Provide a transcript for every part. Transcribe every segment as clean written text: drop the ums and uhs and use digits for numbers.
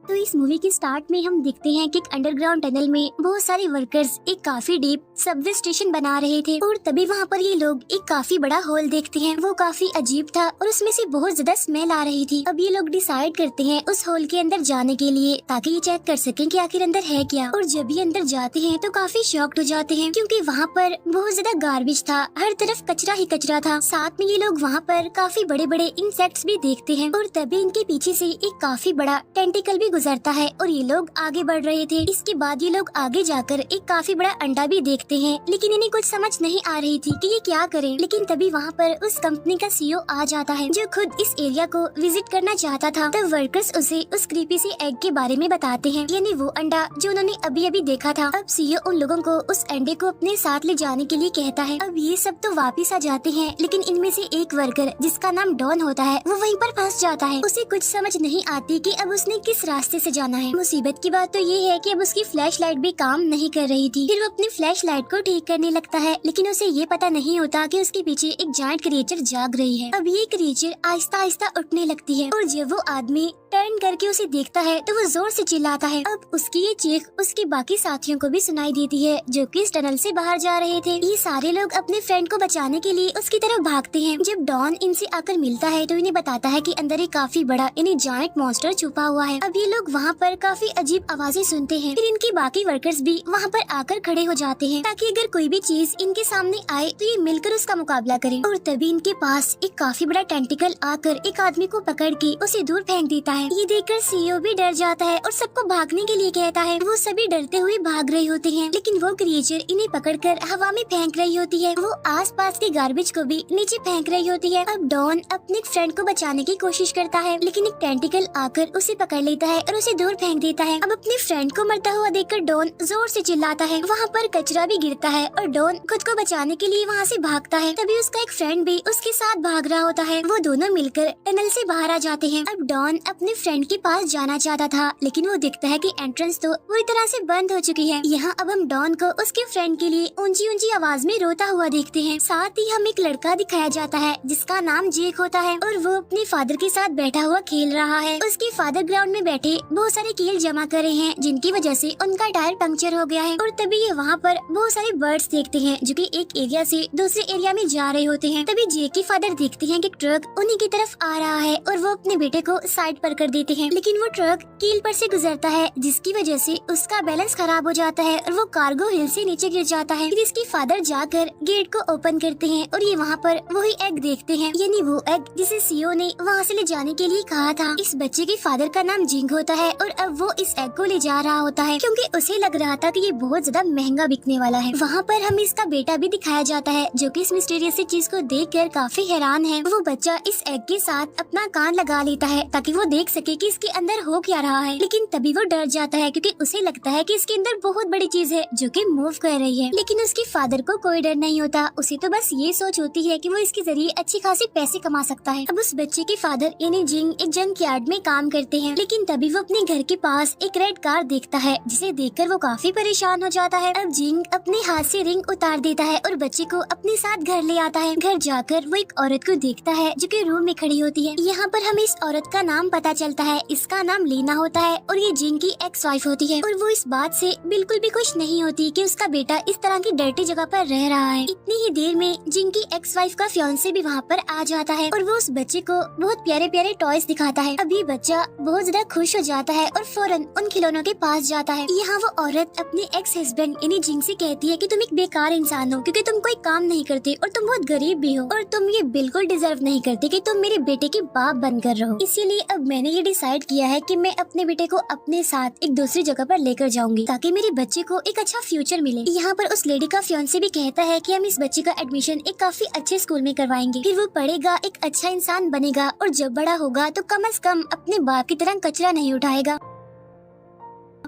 तो इस मूवी के स्टार्ट में हम देखते हैं कि एक अंडरग्राउंड टनल में बहुत सारे वर्कर्स एक काफी डीप सबवे स्टेशन बना रहे थे और तभी वहाँ पर ये लोग एक काफी बड़ा हॉल देखते हैं। वो काफी अजीब था और उसमें से बहुत ज्यादा स्मेल आ रही थी। अब ये लोग डिसाइड करते हैं उस हॉल के अंदर जाने के लिए ताकि ये चेक कर सकें कि आखिर अंदर है क्या। और जब ये अंदर जाते हैं तो काफी शॉक्ड हो जाते हैं क्योंकि वहाँ पर बहुत ज्यादा गार्बेज था, हर तरफ कचरा ही कचरा था। साथ में ये लोग वहाँ पर काफी बड़े बड़े इंसेक्ट्स भी देखते हैं और तभी इनके पीछे से एक काफी बड़ा टेंटिकल भी गुजरता है और ये लोग आगे बढ़ रहे थे। इसके बाद ये लोग आगे जाकर एक काफी बड़ा अंडा भी देखते हैं, लेकिन इन्हें कुछ समझ नहीं आ रही थी कि ये क्या करें। लेकिन तभी वहाँ पर उस कंपनी का सीईओ आ जाता है जो खुद इस एरिया को विजिट करना चाहता था। तब वर्कर्स उसे उस क्रीपी सी एग के बारे में बताते हैं, यानी वो अंडा जो उन्होंने अभी अभी देखा था। अब सीईओ उन लोगों को उस अंडे को अपने साथ ले जाने के लिए कहता है। अब ये सब तो वापिस आ जाते हैं, लेकिन इनमें से एक वर्कर जिसका नाम डॉन होता है वो वहीं पर फंस जाता है। उसे कुछ समझ नहीं आती कि अब उसने किस रास्ते से जाना है। मुसीबत की बात तो ये है कि अब उसकी फ्लैश लाइट भी काम नहीं कर रही थी। फिर वो अपनी फ्लैश लाइट को ठीक करने लगता है, लेकिन उसे ये पता नहीं होता कि उसके पीछे एक जायंट क्रिएचर जाग रही है। अब ये क्रिएचर आहिस्ता आहिस्ता उठने लगती है और जब वो आदमी टर्न करके उसे देखता है तो वो जोर से चिल्लाता है। अब उसकी ये चीख उसके बाकी साथियों को भी सुनाई देती है जो कि इस टनल से बाहर जा रहे थे। ये सारे लोग अपने फ्रेंड को बचाने के लिए उसकी तरफ भागते हैं। जब डॉन इनसे आकर मिलता है तो इन्हें बताता है कि अंदर एक काफी बड़ा इन्हें जायंट मॉन्स्टर छुपा हुआ है। अब ये लोग वहाँ पर काफी अजीब आवाजें सुनते हैं। फिर इनके बाकी वर्कर्स भी वहाँ पर आकर खड़े हो जाते हैं ताकि अगर कोई भी चीज इनके सामने आए तो ये मिलकर उसका मुकाबला करें। और तभी इनके पास एक काफी बड़ा टेंटिकल आकर एक आदमी को पकड़ के उसे दूर फेंक देता है। ये देखकर सीईओ भी डर जाता है और सबको भागने के लिए कहता है। वो सभी डरते हुए भाग रहे होते हैं, लेकिन वो क्रिएचर इन्हें पकड़कर हवा में फेंक रही होती है। वो आसपास के गार्बेज को भी नीचे फेंक रही होती है। अब डॉन अपने फ्रेंड को बचाने की कोशिश करता है, लेकिन एक टेंटिकल आकर उसे पकड़ लेता है और उसे दूर फेंक देता है। अब अपने फ्रेंड को मरता हुआ देखकर डॉन जोर से चिल्लाता है। वहाँ पर कचरा भी गिरता है और डॉन खुद को बचाने के लिए वहाँ से भागता है। तभी उसका एक फ्रेंड भी उसके साथ भाग रहा होता है। वो दोनों मिलकर टनल से बाहर आ जाते हैं। अब डॉन अपने फ्रेंड के पास जाना चाहता था, लेकिन वो देखता है कि एंट्रेंस तो पूरी तरह से बंद हो चुकी है। यहाँ अब हम डॉन को उसके फ्रेंड के लिए ऊंची ऊंची आवाज में रोता हुआ देखते हैं। साथ ही हम एक लड़का दिखाया जाता है जिसका नाम जेक होता है और वो अपने फादर के साथ बैठा हुआ खेल रहा है। उसके फादर ग्राउंड में बैठे बहुत सारे कील जमा कर रहे हैं, जिनकी वजह से उनका टायर पंक्चर हो गया है। और तभी ये वहाँ पर बहुत सारे बर्ड्स देखते हैं जो कि एक एरिया से दूसरे एरिया में जा रहे होते हैं। तभी जेक के फादर देखते हैं कि ट्रक उन्हीं की तरफ आ रहा है और वो अपने बेटे को साइड पर कर देते हैं, लेकिन वो ट्रक कील पर से गुजरता है जिसकी वजह से उसका बैलेंस खराब हो जाता है और वो कार्गो हिल से नीचे गिर जाता है। फिर इसके फादर जाकर गेट को ओपन करते हैं और ये वहाँ पर वही एग देखते हैं, यानी वो एग जिसे सीईओ ने वहाँ से ले जाने के लिए कहा था। इस बच्चे के फादर का नाम जिंग होता है और अब वो इस एग को ले जा रहा होता है क्योंकि उसे लग रहा था कि ये बहुत ज्यादा महंगा बिकने वाला है। वहाँ पर हमें इसका बेटा भी दिखाया जाता है जो कि इस मिस्टीरियस चीज को देखकर काफी हैरान है। वो बच्चा इस एग के साथ अपना कान लगा लेता है ताकि वो देख सके कि इसके अंदर हो क्या रहा है, लेकिन तभी वो डर जाता है क्योंकि उसे लगता है कि इसके अंदर बहुत बड़ी चीज है जो कि मूव कर रही है। लेकिन उसके फादर को कोई डर नहीं होता, उसे तो बस ये सोच होती है कि वो इसके जरिए अच्छी खासी पैसे कमा सकता है। अब उस बच्चे के फादर यानी जिंग एक जंक यार्ड में काम करते हैं, लेकिन तभी वो अपने घर के पास एक रेड कार देखता है जिसे देखकर वो काफी परेशान हो जाता है। अब जिंग अपने हाथ से रिंग उतार देता है और बच्चे को अपने साथ घर ले आता है। घर जाकर वो एक औरत को देखता है जो कि रूम में खड़ी होती है। यहाँ पर हमें इस औरत का नाम पता चलता है, इसका नाम लीना होता है और ये जिंग की एक्स वाइफ होती है। और वो इस बात से बिल्कुल भी खुश नहीं होती कि उसका बेटा इस तरह की डर्टी जगह पर रह रहा है। इतनी ही देर में जिंग की एक्स वाइफ का फियांसे भी वहाँ पर आ जाता है और वो उस बच्चे को बहुत प्यारे प्यारे टॉयज दिखाता है। अभी बच्चा बहुत ज्यादा खुश हो जाता है और फौरन उन खिलौनों के पास जाता है। यहाँ वो औरत अपने एक्स हस्बैंड यानी जिंग से कहती है कि तुम एक बेकार इंसान हो क्योंकि तुम कोई काम नहीं करते और तुम बहुत गरीब भी हो और तुम ये बिल्कुल डिजर्व नहीं करते कि तुम मेरे बेटे के बाप बनकर रहो। इसीलिए अब मैंने ये डिसाइड किया है कि मैं अपने बेटे को अपने साथ एक दूसरी जगह पर लेकर जाऊंगी ताकि मेरे बच्चे को एक अच्छा फ्यूचर मिले। यहाँ पर उस लेडी का फियांसे भी कहता है कि हम इस बच्चे का एडमिशन एक काफी अच्छे स्कूल में करवाएंगे, फिर वो पढ़ेगा, एक अच्छा इंसान बनेगा और जब बड़ा होगा तो कम से कम अपने बाप की तरह कचरा नहीं उठाएगा।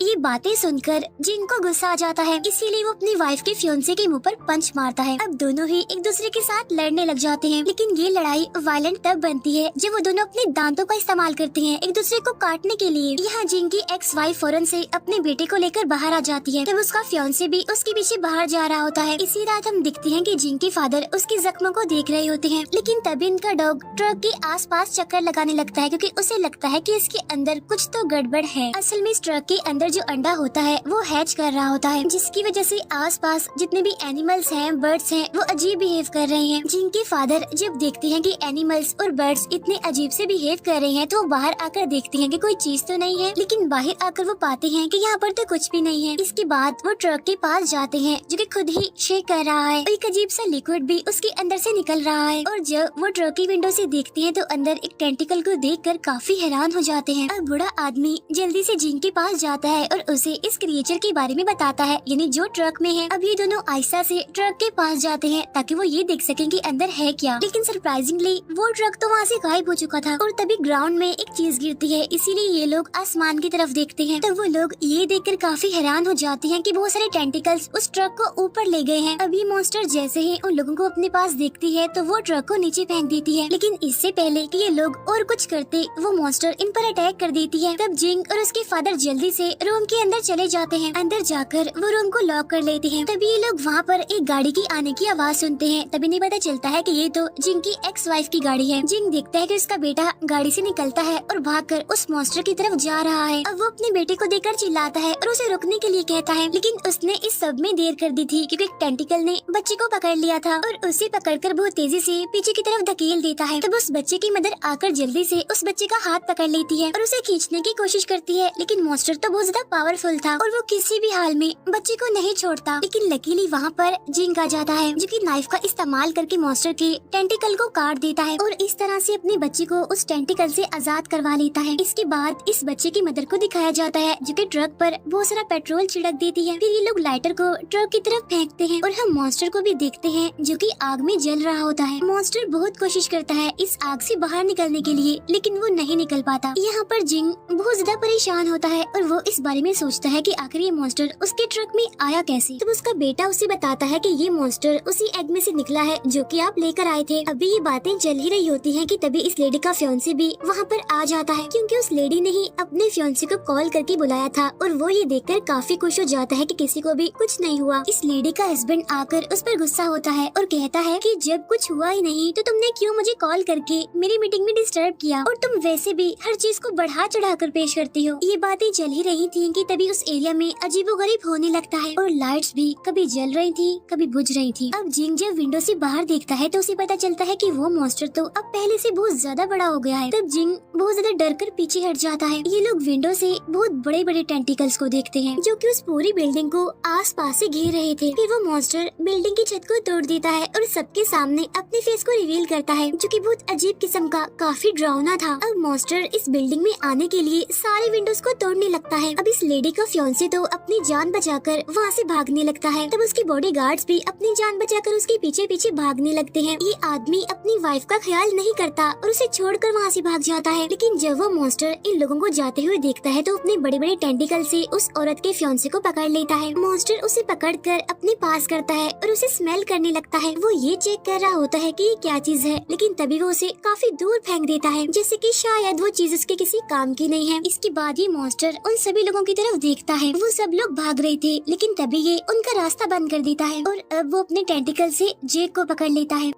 ये बातें सुनकर जिंग को गुस्सा आ जाता है, इसीलिए वो अपनी वाइफ के फियोंसे के मुंह पर पंच मारता है। अब दोनों ही एक दूसरे के साथ लड़ने लग जाते हैं, लेकिन ये लड़ाई वायलेंट तब बनती है जब वो दोनों अपने दांतों का इस्तेमाल करते हैं एक दूसरे को काटने के लिए। यहाँ जिंग की एक्स वाइफ फौरन से अपने बेटे को लेकर बाहर आ जाती है, तब उसका फियोंसे भी उसके पीछे बाहर जा रहा होता है। इसी रात हम दिखते हैं कि जिंग के फादर उसके जख्मों को देख रहे होते हैं, लेकिन तभी इनका डॉग ट्रक के आसपास चक्कर लगाने लगता है क्योंकि उसे लगता है कि इसके अंदर कुछ तो गड़बड़ है। असल में इस ट्रक के अंदर जो अंडा होता है वो हैच कर रहा होता है, जिसकी वजह से आसपास जितने भी एनिमल्स हैं, बर्ड्स हैं, वो अजीब बिहेव कर रहे हैं। जिनके फादर जब देखते हैं कि एनिमल्स और बर्ड्स इतने अजीब से बिहेव कर रहे हैं तो वो बाहर आकर देखते हैं कि कोई चीज तो नहीं है, लेकिन बाहर आकर वो पाते हैं कि यहाँ पर तो कुछ भी नहीं है। इसके बाद वो ट्रक के पास जाते हैं जो कि खुद ही शेक कर रहा है, एक अजीब सा लिक्विड भी उसके अंदर से निकल रहा है। और जब वो ट्रक की विंडो से देखते हैं तो अंदर एक टेंटिकल को देखकर काफी हैरान हो जाते हैं। अब बूढ़ा आदमी जल्दी से जिंग के पास जाता है और उसे इस क्रिएचर के बारे में बताता है, यानी जो ट्रक में है। अब ये दोनों आहिस्ता से ट्रक के पास जाते हैं ताकि वो ये देख सकें कि अंदर है क्या, लेकिन सरप्राइजिंगली वो ट्रक तो वहाँ से गायब हो चुका था। और तभी ग्राउंड में एक चीज गिरती है, इसीलिए ये लोग आसमान की तरफ देखते हैं। तब वो लोग ये देखकर काफी हैरान हो जाते हैं कि बहुत सारे टेंटिकल्स उस ट्रक को ऊपर ले गए हैं। अभी मॉन्स्टर जैसे ही उन लोगों को अपने पास देखती है तो वो ट्रक को नीचे फेंक देती है, लेकिन इससे पहले कि ये लोग और कुछ करते वो मॉन्स्टर इन पर अटैक कर देती है। तब जिंग और उसके फादर जल्दी से रूम के अंदर चले जाते हैं। अंदर जाकर वो रूम को लॉक कर लेते हैं। तभी ये लोग वहाँ पर एक गाड़ी की आने की आवाज सुनते हैं। तभी नहीं पता चलता है कि ये तो जिंग की एक्स वाइफ की गाड़ी है। जिंग देखता है कि उसका बेटा गाड़ी से निकलता है और भागकर उस मॉन्स्टर की तरफ जा रहा है। अब वो अपने बेटे को देखकर चिल्लाता है और उसे रुकने के लिए कहता है, लेकिन उसने इस सब में देर कर दी थी क्योंकि एक टेंटिकल ने बच्चे को पकड़ लिया था और उसे पकड़कर बहुत तेजी से पीछे की तरफ धकेल देता है। तब उस बच्चे की मदर आकर जल्दी से उस बच्चे का हाथ पकड़ लेती है और उसे खींचने की कोशिश करती है, लेकिन मॉन्स्टर तो बहुत ज्यादा पावरफुल था और वो किसी भी हाल में बच्चे को नहीं छोड़ता। लेकिन लकीली वहाँ पर जिंग आ जाता है जो कि नाइफ का इस्तेमाल करके मॉन्स्टर के टेंटिकल को काट देता है और इस तरह से अपने बच्चे को उस टेंटिकल से आजाद करवा लेता है। इसके बाद इस बच्चे की मदर को दिखाया जाता है जो कि ट्रक पर बहुत सारा पेट्रोल छिड़क देती है। फिर ये लोग लाइटर को ट्रक की तरफ फेंकते हैं और हम मॉन्स्टर को भी देखते हैं जो कि आग में जल रहा होता है। मॉन्स्टर बहुत कोशिश करता है इस आग से बाहर निकलने के लिए, लेकिन वो नहीं निकल पाता। यहाँ पर जिंग बहुत ज्यादा परेशान होता है और वो इस बारे में सोचता है कि आखिर ये मॉन्स्टर उसके ट्रक में आया कैसे। तब उसका बेटा उसे बताता है कि ये मॉन्स्टर उसी एग में से निकला है जो कि आप लेकर आए थे। अभी ये बातें चल ही रही होती हैं कि तभी इस लेडी का फियोंसे भी वहाँ पर आ जाता है, क्योंकि उस लेडी ने ही अपने फियोंसे को कॉल करके बुलाया था और वो ये देखकर काफी खुश हो जाता है कि किसी को भी कुछ नहीं हुआ। इस लेडी का हस्बैंड आकर उस पर गुस्सा होता है और कहता है कि जब कुछ हुआ ही नहीं तो तुमने क्यों मुझे कॉल करके मेरी मीटिंग में डिस्टर्ब किया, और तुम वैसे भी हर चीज को बढ़ा चढ़ा कर पेश करती हो। ये बातें चल ही रही थी कि तभी उस एरिया में अजीबोगरीब होने लगता है और लाइट्स भी कभी जल रही थी कभी बुझ रही थी। अब जिंग जब विंडो से बाहर देखता है तो उसे पता चलता है कि वो मॉन्स्टर तो अब पहले से बहुत ज्यादा बड़ा हो गया है। तब जिंग बहुत ज्यादा डर कर पीछे हट जाता है। ये लोग विंडो से बहुत बड़े बड़े टेंटिकल्स को देखते हैं जो कि उस पूरी बिल्डिंग को आस पास से घेर रहे थे। फिर वो मॉन्स्टर बिल्डिंग की छत को तोड़ देता है और सबके सामने अपने फेस को रिवील करता है जो कि बहुत अजीब किस्म का काफी डरावना था। अब मॉन्स्टर इस बिल्डिंग में आने के लिए सारे विंडोज को तोड़ने लगता है। अब इस लेडी का फियोंसे तो अपनी जान बचाकर वहाँ से भागने लगता है। तब उसके बॉडीगार्ड्स भी अपनी जान बचाकर उसके पीछे पीछे भागने लगते हैं। ये आदमी अपनी वाइफ का ख्याल नहीं करता और उसे छोड़कर वहाँ से भाग जाता है। लेकिन जब वो मॉन्स्टर इन लोगों को जाते हुए देखता है तो अपने बड़े बड़े टेंटिकल से उस औरत के फियोंसे को पकड़ लेता है। मॉन्स्टर उसे पकड़कर अपने पास करता है और उसे स्मेल करने लगता है। वो ये चेक कर रहा होता है कि ये क्या चीज है, लेकिन तभी वो उसे काफी दूर फेंक देता है जैसे कि शायद वो चीज उसके किसी काम की नहीं है। इसके बाद ये मॉन्स्टर उन सभी लोगों की तरफ देखता है। वो सब लोग भाग रहे थे लेकिन तभी ये उनका रास्ता बंद कर देता है और अब वो अपने टेंटिकल से जेक को पकड़ लेता है।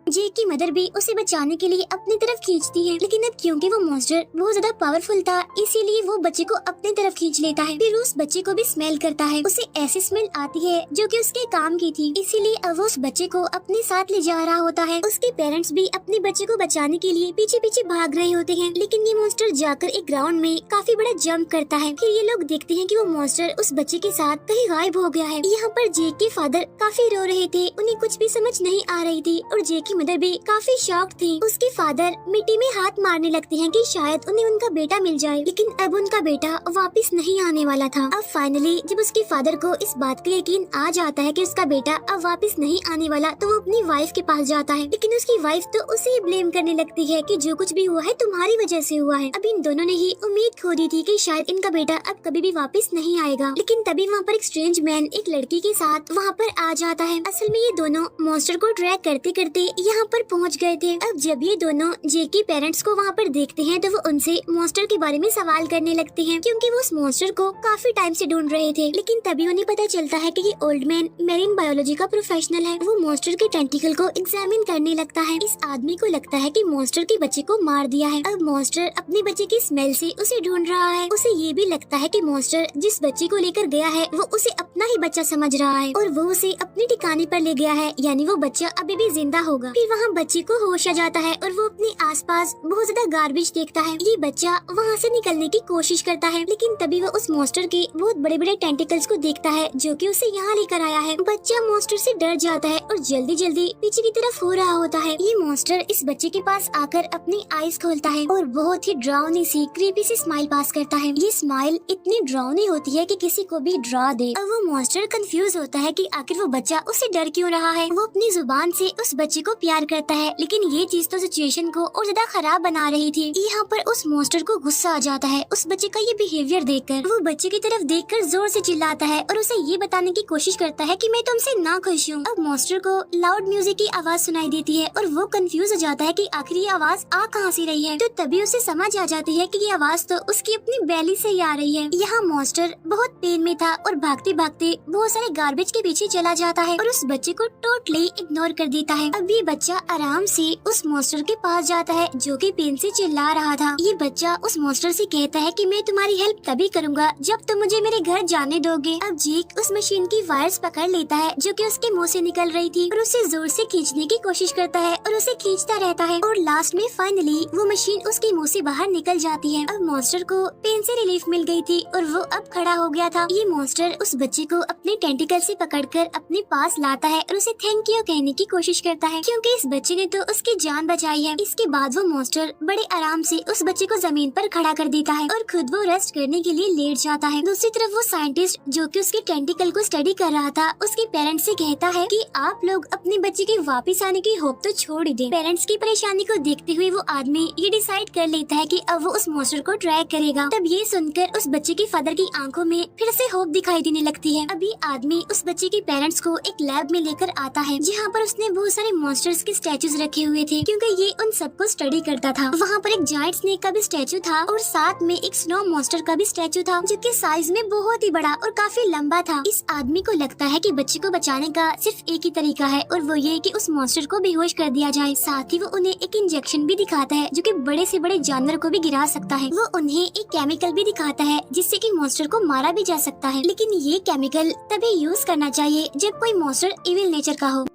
जेक की मदर भी उसे बचाने के लिए अपनी तरफ खींचती है, लेकिन अब क्योंकि वो मॉन्स्टर बहुत ज्यादा पावरफुल था इसीलिए वो बच्चे को अपनी तरफ खींच लेता है। फिर उस बच्चे को भी स्मेल करता है। उसे ऐसी स्मेल आती है जो कि उसके काम की थी, इसीलिए अब वो उस बच्चे को अपने साथ ले जा रहा होता है। उसके पेरेंट्स भी अपने बच्चे को बचाने के लिए पीछे पीछे भाग रहे होते हैं, लेकिन ये मॉन्स्टर जाकर एक ग्राउंड में काफी बड़ा जंप करता है। फिर ये लोग देखते हैं कि वो मॉन्स्टर उस बच्चे के साथ कहीं गायब हो गया है। यहाँ पर जेक के फादर काफी रो रहे थे, उन्हें कुछ भी समझ नहीं आ रही थी और जेक की मदर भी काफी शॉक्ड थी। उसके फादर मिट्टी में हाथ मारने लगते हैं कि शायद उन्हें उनका बेटा मिल जाए, लेकिन अब उनका बेटा वापस नहीं आने वाला था। अब फाइनली जब उसके फादर को इस बात का यकीन आ जाता है कि उसका बेटा अब वापस नहीं आने वाला, तो वो अपनी वाइफ के पास जाता है, लेकिन उसकी वाइफ तो उसे ही ब्लेम करने लगती है कि जो कुछ भी हुआ है तुम्हारी वजह से हुआ है। अब इन दोनों ने ही उम्मीद खो दी थी कि शायद इनका बेटा अब कभी भी वापस नहीं आएगा, लेकिन तभी वहाँ पर एक स्ट्रेंज मैन एक लड़की के साथ वहाँ पर आ जाता है। असल में ये दोनों मॉन्स्टर को ट्रैक करते करते यहाँ पर पहुँच गए थे। अब जब ये दोनों जे के पेरेंट्स को वहाँ पर देखते हैं तो वो उनसे मॉन्स्टर के बारे में सवाल करने लगते हैं, क्योंकि वो उस मॉन्स्टर को काफी टाइम से ढूंढ रहे थे। लेकिन तभी उन्हें पता चलता है कि ये ओल्ड मैन मेरीन बायोलॉजी का प्रोफेशनल है। वो मॉन्स्टर के टेंटिकल को एग्जामिन करने लगता है। इस आदमी को लगता है कि मॉन्स्टर के बच्चे को मार दिया है। अब मॉन्स्टर अपने बच्चे की स्मेल से उसे ढूंढ रहा है। उसे ये भी लगता है कि मॉन्स्टर जिस बच्चे को लेकर गया है वो उसे अपना ही बच्चा समझ रहा है और वो उसे अपने ठिकाने पर ले गया है, यानी वो बच्चा अभी भी जिंदा होगा। फिर वहाँ बच्चे को होश आ जाता है और वो अपने आसपास बहुत ज्यादा गार्बेज देखता है। ये बच्चा वहाँ से निकलने की कोशिश करता है, लेकिन तभी वो उस मॉन्स्टर के बहुत बड़े बड़े टेंटिकल्स को देखता है जो कि उसे यहाँ लेकर आया है। बच्चा मॉन्स्टर से डर जाता है और जल्दी जल्दी पीछे की तरफ हो रहा होता है। ये मॉन्स्टर इस बच्चे के पास आकर अपनी आईज खोलता है और बहुत ही डरावनी सी क्रीपी सी स्माइल पास करता है। ये स्माइल इतनी डरावनी होती है कि किसी को भी डरा दे। अब वो मॉन्स्टर कंफ्यूज होता है कि आखिर वो बच्चा उसे डर क्यों रहा है। वो अपनी जुबान से उस बच्चे को प्यार करता है, लेकिन ये चीज तो सिचुएशन को और ज्यादा खराब बना रही थी। यहाँ पर उस मॉन्स्टर को गुस्सा आ जाता है उस बच्चे का ये बिहेवियर देखकर। वो बच्चे की तरफ देखकर जोर से चिल्लाता है और उसे ये बताने की कोशिश करता है कि मैं तुमसे ना खुश हूँ। अब मॉन्स्टर को लाउड म्यूजिक की आवाज सुनाई देती है और वो कंफ्यूज हो जाता है कि आखिर ये आवाज आ कहाँ से रही है। तो तभी उसे समझ आ जाती है कि ये आवाज तो उसकी अपनी बैली से ही आ रही है। यहाँ मॉन्स्टर बहुत पेन में था और भागते भागते बहुत सारे गार्बेज के पीछे चला जाता है और उस बच्चे को टोटली इग्नोर कर देता है। अब ये बच्चा आराम से उस मॉन्स्टर के पास जाता है जो कि पेन से चिल्ला रहा था। ये बच्चा उस मॉन्स्टर से कहता है कि मैं तुम्हारी हेल्प तभी करूँगा जब तुम मुझे मेरे घर जाने दोगे। अब जेक उस मशीन की वायर्स पकड़ लेता है जो कि उसके मुंह से निकल रही थी और उसे जोर से खींचने की कोशिश करता है और उसे खींचता रहता है और लास्ट में फाइनली वो मशीन उसके मुंह से बाहर निकल जाती है। अब मॉन्स्टर को पेन से रिलीफ मिल गई थी और वो अब खड़ा हो गया था। ये मॉन्स्टर उस बच्चे को अपने टेंटिकल से पकड़कर अपने पास लाता है और उसे थैंक यू कहने की कोशिश करता है, क्योंकि इस बच्चे ने तो उसकी जान बचाई है। इसके बाद वो मॉन्स्टर बड़े आराम से उस बच्चे को जमीन पर खड़ा कर देता है और खुद वो रेस्ट करने के लिए लेट जाता है। दूसरी तरफ वो साइंटिस्ट जो कि उसके टेंटिकल को स्टडी कर रहा था उसके पेरेंट्स से कहता है कि आप लोग अपने बच्चे के वापस आने की होप तो छोड़ ही दें। पेरेंट्स की परेशानी को देखते हुए वो आदमी ये डिसाइड कर लेता है कि अब वो उस मॉन्स्टर को ट्रैक करेगा। तब ये सुनकर उस बच्चे के फादर की आंखों में फिर से होप दिखाई देने लगती है। अभी आदमी उस बच्चे के पेरेंट्स को एक लैब में लेकर आता है जहाँ पर उसने बहुत सारे मॉन्स्टर्स के स्टैचूज रखे हुए थे, क्योंकि ये उन सबको स्टडी करता था। वहाँ पर एक जायंट स्नेक का भी स्टैचू था और साथ में एक स्नो मॉन्स्टर का भी स्टैचू था जो कि साइज में बहुत ही बड़ा और काफी लंबा था। इस आदमी को लगता है कि बच्चे को बचाने का सिर्फ एक ही तरीका है और वो ये कि उस मॉन्स्टर को बेहोश कर दिया जाए। साथ ही वो उन्हें एक इंजेक्शन भी दिखाता है जो कि बड़े से बड़े जानवर को भी गिरा सकता है। वो उन्हें एक केमिकल भी दिखाता है जिससे कि मॉन्स्टर को मारा भी जा सकता है, लेकिन ये केमिकल तभी यूज करना चाहिए जब कोई मॉन्स्टर इविल नेचर का हो।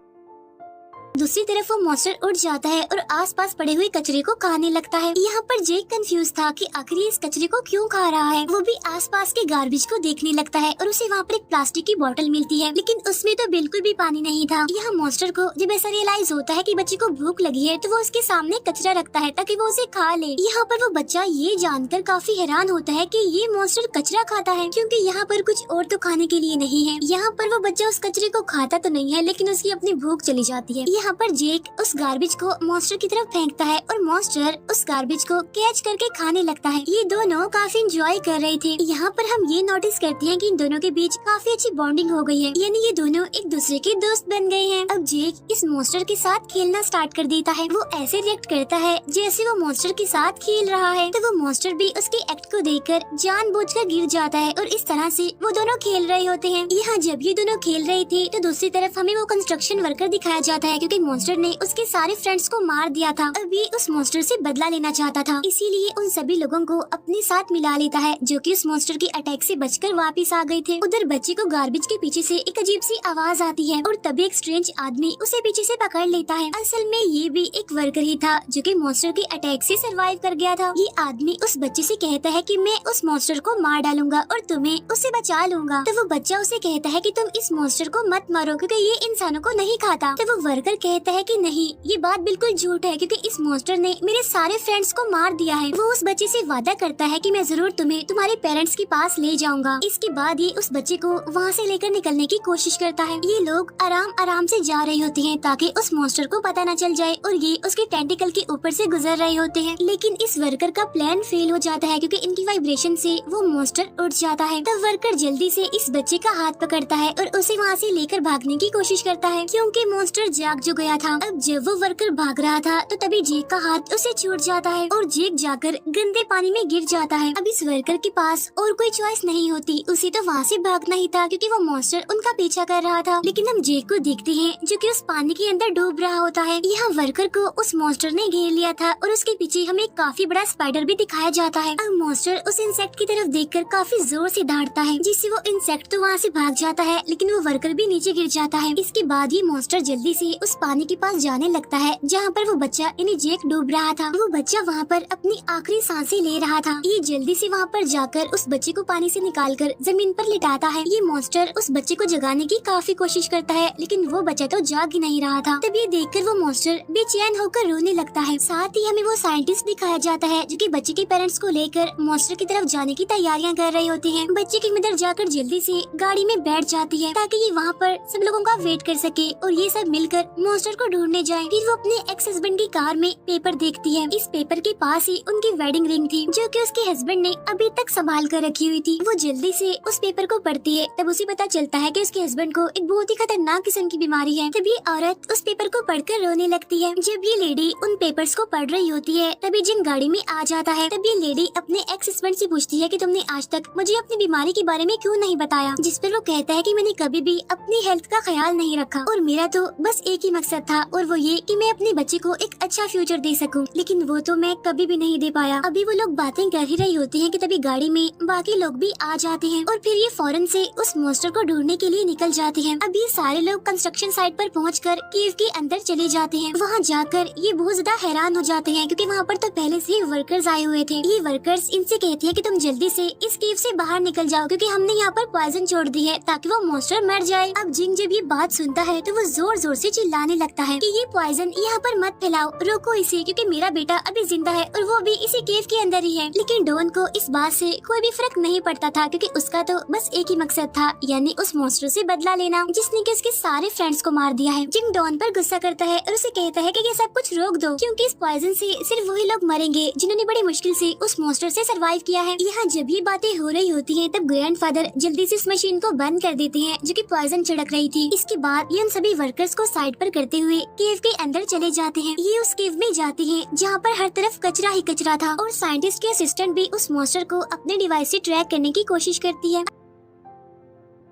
दूसरी तरफ वो मॉन्स्टर उड़ जाता है और आसपास पड़े हुए कचरे को खाने लगता है। यहाँ पर जेक कंफ्यूज था कि आखिर ये इस कचरे को क्यों खा रहा है। वो भी आसपास के गार्बेज को देखने लगता है और उसे वहाँ पर एक प्लास्टिक की बोतल मिलती है, लेकिन उसमें तो बिल्कुल भी पानी नहीं था। यहाँ मॉन्स्टर को जब ऐसा रियलाइज होता है कि बच्चे को भूख लगी है तो वो उसके सामने कचरा रखता है ताकि वो उसे खा ले। यहाँ पर वो बच्चा ये जानकर काफी हैरान होता है कि ये मॉन्स्टर कचरा खाता है, क्योंकि यहाँ पर कुछ और तो खाने के लिए नहीं है। यहाँ पर वो बच्चा उस कचरे को खाता तो नहीं है, लेकिन उसकी अपनी भूख चली जाती है। यहाँ पर जेक उस गार्बेज को मॉन्स्टर की तरफ फेंकता है और मॉन्स्टर उस गार्बेज को कैच करके खाने लगता है। ये दोनों काफी एंजॉय कर रहे थे। यहाँ पर हम ये नोटिस करते हैं कि इन दोनों के बीच काफी अच्छी बॉन्डिंग हो गई है, यानी ये दोनों एक दूसरे के दोस्त बन गए हैं। अब जेक इस मॉन्स्टर के साथ खेलना स्टार्ट कर देता है। वो ऐसे रिएक्ट करता है जैसे वो मॉन्स्टर के साथ खेल रहा है, तो वो मॉन्स्टर भी उसके एक्ट को देखकर जानबूझकर गिर जाता है और इस तरह से वो दोनों खेल रहे होते हैं। यहाँ जब ये दोनों खेल रहे थे तो दूसरी तरफ हमें वो कंस्ट्रक्शन वर्कर दिखाया जाता है, क्योंकि मॉन्स्टर ने उसके सारे फ्रेंड्स को मार दिया था। अब ये उस मॉन्स्टर से बदला लेना चाहता था, इसीलिए उन सभी लोगों को अपने साथ मिला लेता है जो कि उस मॉन्स्टर के अटैक से बचकर वापस आ गए थे। उधर बच्चे को गार्बेज के पीछे से एक अजीब सी आवाज आती है और तभी एक स्ट्रेंज आदमी उसे पीछे से पकड़ लेता है। असल में ये भी एक वर्कर ही था जो कि मॉन्स्टर के अटैक से सरवाइव कर गया था। ये आदमी उस बच्चे से कहता है कि मैं उस मॉन्स्टर को मार डालूंगा और तुम्हें उससे बचा लूंगा। तो वो बच्चा उसे कहता है कि तुम इस मॉन्स्टर को मत मारो क्योंकि ये इंसानों को नहीं खाता। तो वो वर्कर कहता है कि नहीं, ये बात बिल्कुल झूठ है क्योंकि इस मॉन्स्टर ने मेरे सारे फ्रेंड्स को मार दिया है। वो उस बच्चे से वादा करता है कि मैं जरूर तुम्हें तुम्हारे पेरेंट्स के पास ले जाऊंगा। इसके बाद ये उस बच्चे को वहाँ से लेकर निकलने की कोशिश करता है। ये लोग आराम आराम से जा रहे होते हैं ताकि उस मॉन्स्टर को पता न चल जाए और ये उसके टेंटिकल के ऊपर से गुजर रहे होते हैं। लेकिन इस वर्कर का प्लान फेल हो जाता है क्योंकि इनकी वाइब्रेशन से वो मॉन्स्टर उड़ जाता है। तब वर्कर जल्दी से इस बच्चे का हाथ पकड़ता है और उसे वहाँ से लेकर भागने की कोशिश करता है क्योंकि मॉन्स्टर जाग जो गया था। अब जब वो वर्कर भाग रहा था तो तभी जेक का हाथ उसे छूट जाता है और जेक जाकर गंदे पानी में गिर जाता है। अब इस वर्कर के पास और कोई चॉइस नहीं होती, उसे तो वहाँ से भागना ही था क्योंकि वो मॉन्स्टर उनका पीछा कर रहा था। लेकिन हम जेक को देखते हैं जो कि उस पानी के अंदर डूब रहा होता है। यहाँ वर्कर को उस मॉन्स्टर ने घेर लिया था और उसके पीछे हमें काफी बड़ा स्पाइडर भी दिखाया जाता है। अब मॉन्स्टर उस इंसेक्ट की तरफ देखकर काफी जोर से दौड़ता है जिससे वो इंसेक्ट तो वहाँ से भाग जाता है लेकिन वो वर्कर भी नीचे गिर जाता है। इसके बाद ये मॉन्स्टर जल्दी से उस पानी के पास जाने लगता है जहाँ पर वो बच्चा यानी जेक डूब रहा था। वो बच्चा वहाँ पर अपनी आखिरी सांसें ले रहा था। ये जल्दी से वहाँ पर जाकर उस बच्चे को पानी से निकालकर जमीन पर लिटाता है। ये मॉन्स्टर उस बच्चे को जगाने की काफी कोशिश करता है लेकिन वो बच्चा तो जाग ही नहीं रहा था। तब ये देखकर वो मॉन्स्टर बेचैन होकर रोने लगता है। साथ ही हमें वो साइंटिस्ट दिखाया जाता है जो कि बच्चे के पेरेंट्स को लेकर मॉन्स्टर की तरफ जाने की तैयारियां कर रहे होते हैं। बच्चे की मदर जाकर जल्दी से गाड़ी में बैठ जाती है ताकि ये वहाँ पर सब लोगों का वेट कर सके और ये सब मिलकर मॉन्स्टर को ढूंढने जाए। फिर वो अपने एक्स हस्बैंड की कार में पेपर देखती है। इस पेपर के पास ही उनकी वेडिंग रिंग थी जो कि उसके हस्बैंड ने अभी तक संभाल कर रखी हुई थी। वो जल्दी से उस पेपर को पढ़ती है। तब उसे पता चलता है कि उसके हस्बैंड को एक बहुत ही खतरनाक किस्म की बीमारी है। तब ये औरत उस पेपर को पढ़कर रोने लगती है। जब ये लेडी उन पेपर्स को पढ़ रही होती है तभी जिन गाड़ी में आ जाता है। तब ये लेडी अपने एक्स हस्बैंड से पूछती है कि तुमने आज तक मुझे अपनी बीमारी के बारे में क्यों नहीं बताया, जिस पर वो कहता है कि मैंने कभी भी अपनी हेल्थ का ख्याल नहीं रखा और मेरा तो बस एक ही मकसद था और वो ये कि मैं अपने बच्चे को एक अच्छा फ्यूचर दे सकूं, लेकिन वो तो मैं कभी भी नहीं दे पाया। अभी वो लोग बातें कर ही रही होती हैं कि तभी गाड़ी में बाकी लोग भी आ जाते हैं और फिर ये फौरन से उस मॉन्स्टर को ढूंढने के लिए निकल जाते हैं। अब ये सारे लोग कंस्ट्रक्शन साइट पर पहुंचकर केव के अंदर चले जाते हैं। वहाँ जाकर ये बहुत ज्यादा हैरान हो जाते हैं क्योंकि वहाँ पर तो पहले से ही वर्कर्स आए हुए थे। ये वर्कर्स इनसे कहते हैं कि तुम जल्दी से इस केव से बाहर निकल जाओ क्योंकि हमने यहाँ पर पॉइजन छोड़ दी है ताकि वो मॉन्स्टर मर जाए। अब जिंग जब ये बात सुनता है तो वो जोर जोर से चिल्लाने लगता है कि ये पॉइजन यहाँ पर मत फैलाओ, रोको इसे क्योंकि मेरा बेटा अभी जिंदा है और वो भी इसी केव के अंदर ही है। लेकिन डॉन को इस बात से कोई भी फर्क नहीं पड़ता था क्योंकि उसका तो बस एक ही मकसद था, यानी उस मॉन्स्टर से बदला लेना जिसने कि उसके सारे फ्रेंड्स को मार दिया है। जिंग डॉन पर गुस्सा करता है और उसे कहता है कि ये सब कुछ रोक दो क्योंकि इस पॉइजन से सिर्फ वही लोग मरेंगे जिन्होंने बड़ी मुश्किल से उस मॉन्स्टर से सरवाइव किया है। यहाँ जब ये बातें हो रही होती है तब ग्रैंडफादर जल्दी से इस मशीन को बंद कर देते हैं जो कि पॉइजन छिड़क रही थी। इसके बाद ये उन सभी वर्कर्स को साइड पर करते हुए केव के अंदर चले जाते हैं। ये उस केव में जाते हैं जहाँ पर हर तरफ कचरा ही कचरा था और साइंटिस्ट के असिस्टेंट भी उस मॉन्स्टर को अपने डिवाइस से ट्रैक करने की कोशिश करती है।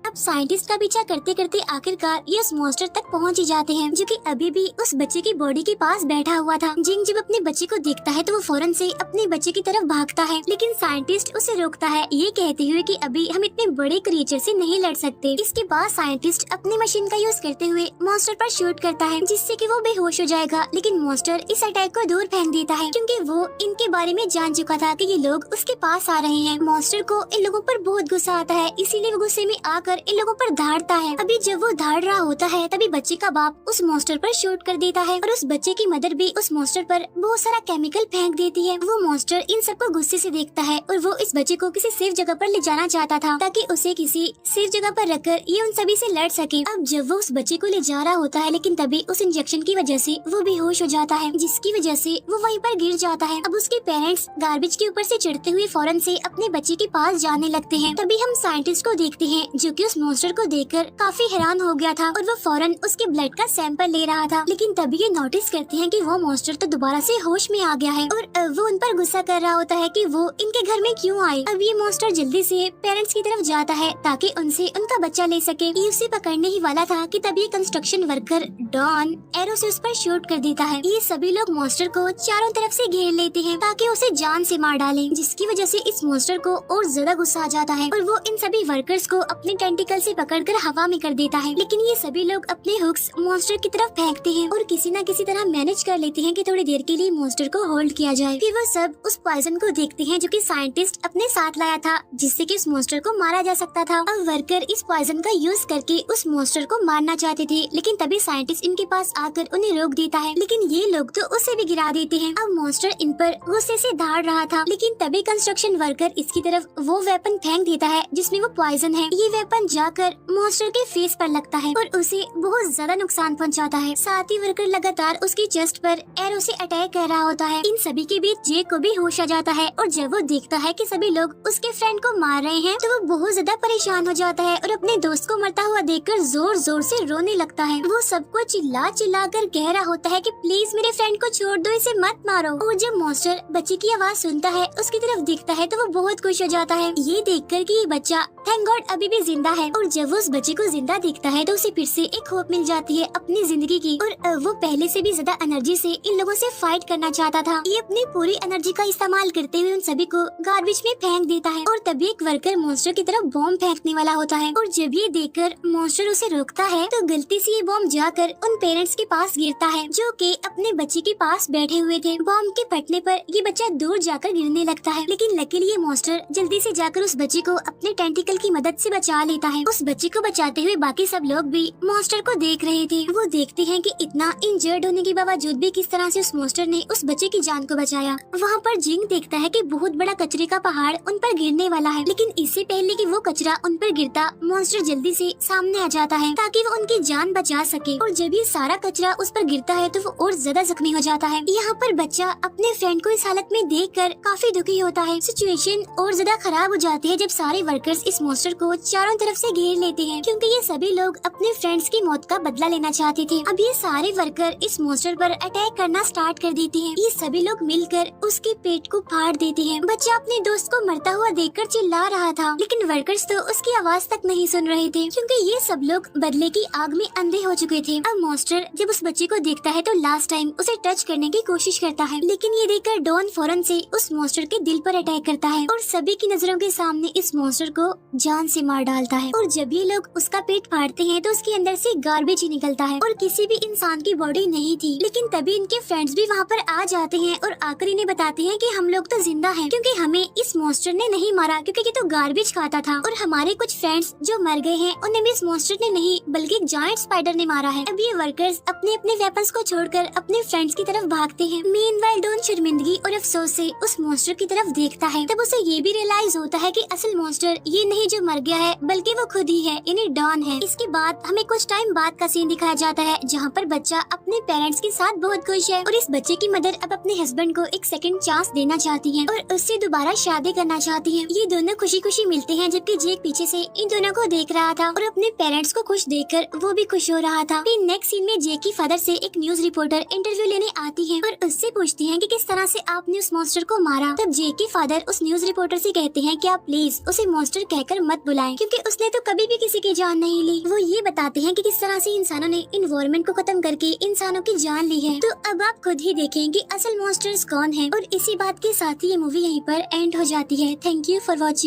अब साइंटिस्ट का पीछा करते करते आखिरकार ये उस मॉन्स्टर तक पहुंच ही जाते हैं जो कि अभी भी उस बच्चे की बॉडी के पास बैठा हुआ था। जिंग जब अपने बच्चे को देखता है तो वो फौरन से अपने बच्चे की तरफ भागता है लेकिन साइंटिस्ट उसे रोकता है ये कहते हुए कि अभी हम इतने बड़े क्रिएचर से नहीं लड़ सकते। इसके बाद साइंटिस्ट अपनी मशीन का यूज करते हुए मॉन्स्टर पर शूट करता है जिससे कि वो बेहोश हो जाएगा। लेकिन मॉन्स्टर इस अटैक को दूर फेंक देता है क्योंकि वो इनके बारे में जान चुका था कि ये लोग उसके पास आ रहे हैं। मॉन्स्टर को इन लोगों पर बहुत गुस्सा आता है इसीलिए वो गुस्से में आकर इन लोगों पर धाड़ता है। अभी जब वो धाड़ रहा होता है तभी बच्चे का बाप उस मॉन्स्टर पर शूट कर देता है और उस बच्चे की मदर भी उस मॉन्स्टर पर बहुत सारा केमिकल फेंक देती है। वो मॉन्स्टर इन सबको गुस्से से देखता है और वो इस बच्चे को किसी सेफ जगह पर ले जाना चाहता था ताकि उसे किसी सेफ जगह पर रखकर ये उन सभी से लड़ सके। अब जब वो उस बच्चे को ले जा रहा होता है लेकिन तभी उस इंजेक्शन की वजह से वो बेहोश हो जाता है जिसकी वजह से वो वहीं पर गिर जाता है। अब उसके पेरेंट्स गार्बेज के ऊपर से चढ़ते हुए फौरन से अपने बच्चे के पास जाने लगते हैं। तभी हम साइंटिस्ट को देखते हैं जो कि उस मॉन्स्टर को देखकर काफी हैरान हो गया था और वो फौरन उसके ब्लड का सैंपल ले रहा था। लेकिन तभी ये नोटिस करते हैं कि वो मॉन्स्टर तो दोबारा से होश में आ गया है और वो उन पर गुस्सा कर रहा होता है कि वो इनके घर में क्यों आए। अब ये मॉन्स्टर जल्दी से पेरेंट्स की तरफ जाता है ताकि उनसे उनका बच्चा ले सके। ये उसे पकड़ने ही वाला था कि तभी कंस्ट्रक्शन वर्कर डॉन एरो से उस पर शूट कर देता है। ये सभी लोग मॉन्स्टर को चारों तरफ से घेर लेते हैं ताकि उसे जान से मार डालें, जिसकी वजह से इस मॉन्स्टर को और ज्यादा गुस्सा आ जाता है और वो इन सभी वर्कर्स को अपने टेंटिकल टेंटिकल से पकड़कर हवा में कर देता है, लेकिन ये सभी लोग अपने हुक्स मॉन्स्टर की तरफ फेंकते हैं और किसी न किसी तरह मैनेज कर लेते हैं कि थोड़ी देर के लिए मॉन्स्टर को होल्ड किया जाए। फिर वो सब उस पॉइजन को देखते हैं जो कि साइंटिस्ट अपने साथ लाया था, जिससे कि उस मॉन्स्टर को मारा जा सकता था। अब वर्कर इस पॉइजन का यूज करके उस मॉन्स्टर को मारना चाहते थे, लेकिन तभी साइंटिस्ट इनके पास आकर उन्हें रोक देता है, लेकिन ये लोग तो उसे भी गिरा देते हैं। अब मॉन्स्टर इन पर गुस्से से दहाड़ रहा था, लेकिन तभी कंस्ट्रक्शन वर्कर इसकी तरफ वो वेपन फेंक देता है जिसमें वो पॉइजन है। ये वेपन जाकर मॉन्स्टर के फेस पर लगता है और उसे बहुत ज्यादा नुकसान पहुंचाता है। साथ ही वर्कर लगातार उसकी चेस्ट पर एरो से अटैक कर रहा होता है। इन सभी के बीच जे को भी होश आ जाता है और जब वो देखता है कि सभी लोग उसके फ्रेंड को मार रहे हैं तो वो बहुत ज्यादा परेशान हो जाता है और अपने दोस्त को मरता हुआ देखकर जोर जोर से रोने लगता है। वो सबको चिल्ला चिल्ला कर कह रहा होता है कि प्लीज मेरे फ्रेंड को छोड़ दो, इसे मत मारो। और जब मॉन्स्टर बच्चे की आवाज सुनता है, उसकी तरफ दिखता है तो वो बहुत खुश हो जाता है ये देखकर कि ये बच्चा थैंक गॉड अभी भी जिंदा है। और जब वो उस बच्चे को जिंदा देखता है तो उसे फिर से एक होप मिल जाती है अपनी जिंदगी की, और वो पहले से भी ज्यादा एनर्जी से इन लोगों से फाइट करना चाहता था। ये अपनी पूरी एनर्जी का इस्तेमाल करते हुए उन सभी को गार्बेज में फेंक देता है और तभी एक वर्कर मॉन्स्टर की तरफ बॉम्ब फेंकने वाला होता है और जब ये देखकर मॉन्स्टर उसे रोकता है तो गलती से ये बॉम्ब जाकर उन पेरेंट्स के पास गिरता है जो कि अपने बच्चे के पास बैठे हुए थे। बॉम्ब के फटने पर ये बच्चा दूर जाकर गिरने लगता है, लेकिन लकीली ये मॉन्स्टर जल्दी से जाकर उस बच्चे को अपने टेंटिकल की मदद से बचा लेता है। उस बच्चे को बचाते हुए बाकी सब लोग भी मॉन्स्टर को देख रहे थे। वो देखते हैं कि इतना इंजर्ड होने के बावजूद भी किस तरह से उस मॉन्स्टर ने उस बच्चे की जान को बचाया। वहाँ पर जिंग देखता है कि बहुत बड़ा कचरे का पहाड़ उन पर गिरने वाला है, लेकिन इससे पहले कि वो कचरा उन पर गिरता मॉन्स्टर जल्दी से सामने आ जाता है ताकि वो उनकी जान बचा सके। और जब ये सारा कचरा उस पर गिरता है तो वो और ज्यादा जख्मी हो जाता है। यहाँ पर बच्चा अपने फ्रेंड को इस हालत में देखकर काफी दुखी होता है। सिचुएशन और ज्यादा खराब हो जाती है जब सारे वर्कर्स इस मॉन्स्टर को चारों तरफ से घेर लेते हैं, क्योंकि ये सभी लोग अपने फ्रेंड्स की मौत का बदला लेना चाहते थे। अब ये सारे वर्कर इस मॉन्स्टर पर अटैक करना स्टार्ट कर देते हैं। ये सभी लोग मिलकर उसके पेट को फाड़ देते हैं। बच्चा अपने दोस्त को मरता हुआ देखकर चिल्ला रहा था, लेकिन वर्कर्स तो उसकी आवाज तक नहीं सुन रहे थे क्योंकि ये सब लोग बदले की आग में अंधे हो चुके थे। अब मॉन्स्टर जब उस बच्चे को देखता है तो लास्ट टाइम उसे टच करने की कोशिश करता है, लेकिन ये देखकर डॉन फौरन से उस मॉन्स्टर के दिल पर अटैक करता है और सभी की नजरों के सामने इस मॉन्स्टर को जान से मार डालता है। और जब ये लोग उसका पेट फाड़ते हैं तो उसके अंदर से गार्बेज ही निकलता है और किसी भी इंसान की बॉडी नहीं थी। लेकिन तभी इनके फ्रेंड्स भी वहाँ पर आ जाते हैं और आकर इन्हें बताते हैं कि हम लोग तो जिंदा हैं क्योंकि हमें इस मॉन्स्टर ने नहीं मारा, क्योंकि ये तो गार्बेज खाता था और हमारे कुछ फ्रेंड्स जो मर गए हैं उन्हें भी इस मॉन्स्टर ने नहीं बल्कि एक जायंट स्पाइडर ने मारा है। अब ये वर्कर्स अपने अपने वेपन्स को छोड़कर अपने फ्रेंड्स की तरफ भागते हैं। मीनवाइल डॉन शर्मिंदगी और अफसोस से उस मॉन्स्टर की तरफ देखता है। तब उसे ये भी रियलाइज होता है कि असल मॉन्स्टर ये नहीं जो मर गया है बल्कि वो खुद ही है, इन्हें डॉन है। इसके बाद हमें कुछ टाइम बाद का सीन दिखाया जाता है जहाँ पर बच्चा अपने पेरेंट्स के साथ बहुत खुश है और इस बच्चे की मदर अब अपने हस्बैंड को एक सेकंड चांस देना चाहती है और उससे दोबारा शादी करना चाहती है। ये दोनों खुशी खुशी मिलते हैं जबकि जेक पीछे से इन दोनों को देख रहा था और अपने पेरेंट्स को खुश देखकर वो भी खुश हो रहा था। फिर नेक्स्ट सीन में जेक की फादर से एक न्यूज रिपोर्टर इंटरव्यू लेने आती है और उससे पूछती है कि किस तरह से आपने उस मॉन्स्टर को मारा। तब जेक के फादर उस न्यूज रिपोर्टर से कहते हैं कि आप प्लीज उसे मॉन्स्टर कहकर मत बुलाएं क्योंकि उसने तो कभी भी किसी की जान नहीं ली। वो ये बताते हैं कि किस तरह से इंसानों ने इन्वायरमेंट को खत्म करके इंसानों की जान ली है। तो अब आप खुद ही देखें कि असल मॉन्स्टर्स कौन है। और इसी बात के साथ ही ये मूवी यहीं पर एंड हो जाती है। Thank you for watching.